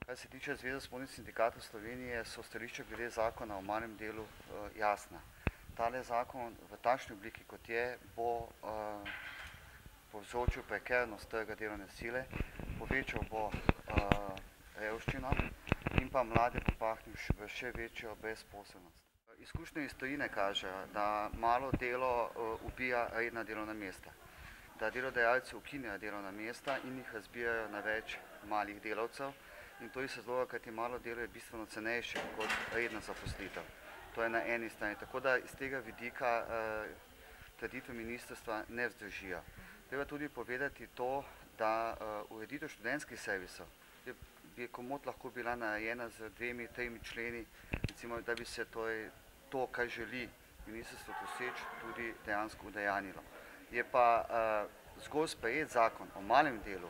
Kar se tiče Zveze svobodnih sindikatov Slovenije, so stališča glede zakona o malem delu jasna. Tale zakon v takšni obliki, kot je, bo povzročil prekernost trga delovne sile, povečal bo revščino in pa mlade popahnil v še večjo brezposelnost. Izkušnje iz tujine kažejo, da malo delo ubija redna delovna mesta, da delodajalci ukinjajo delovna mesta in jih razbijajo na več malih delavcev, in to iz razloga, kajti malo delo je bistveno cenejše kot redna zaposlitev. To je na eni strani, tako da iz tega vidika trditve ministrstva ne vzdržijo. Treba tudi povedati to, da ureditev študentskih servisov bi komot lahko bila narejena z 2-3 členi, recimo, da bi se to, kar želi ministrstvo doseči, tudi dejansko udejanjilo. Je pa zgolj sprejet zakon o malem delu,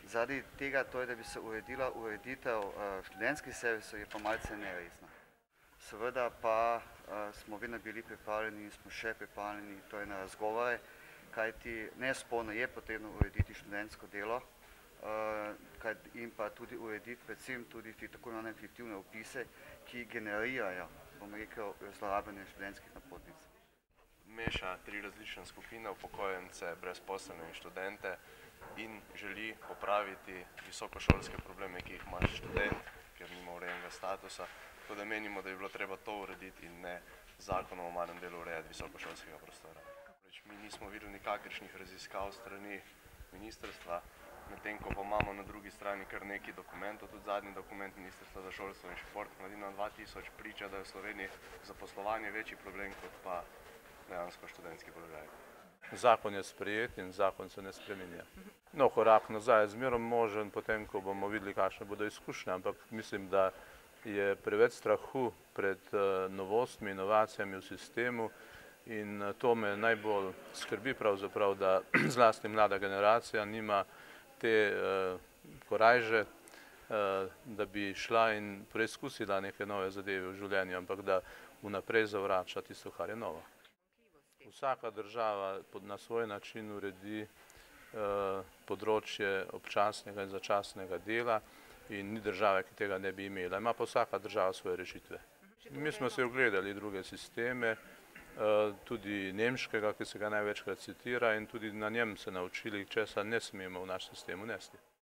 zaradi tega, da bi se uredila ureditev študentskih servisov, je pa malce neresna. Seveda pa smo vedno bili pripravljeni in smo še pripravljeni na razgovore, kajti nesporno je potrebno urediti študentsko delo in pa tudi urediti predvsem tudi tako imenovane fiktivne vpise, ki generirajo, bom rekel, zlorabljanje študentskih napotnic. Meša 3 različne skupine, upokojence, brezposelne in študente, in želi popraviti visokošolske probleme, ki jih ima študent, ker nima urejenega statusa. Tako da menimo, da bi bilo treba to urediti in ne zakonom o malem delu urejati visokošolskega prostora. Mi nismo videli nikakršnih raziskav strani ministrstva, medtem ko pa imamo na drugi strani kar nekaj dokumentov, tudi zadnji dokument Ministrstva za šolstvo in šport, Mladina 2000, priča, da je v Sloveniji zaposlovanje večji problem kot pa dejansko študentski položaj. Zakon je sprejet in zakon se ne spreminja. No, korak nazaj je zmeraj možen, potem ko bomo videli, kakšne bodo izkušnje, ampak mislim, da je preveč strahu pred novostmi, inovacijami v sistemu in to me najbolj skrbi pravzaprav, da zlasti mlada generacija nima te korajže, da bi šla in preizkusila neke nove zadeve v življenju, ampak da vnaprej zavrača tisto, kar je novo. Vsaka država na svoj način uredi področje občasnega in začasnega dela in ni države, ki tega ne bi imela. Ima pa vsaka država svoje rešitve. Mi smo se ogledali druge sisteme, tudi nemškega, ki se ga največkrat citira, in tudi na njem se naučili, česa ne smemo v naš sistem unesti.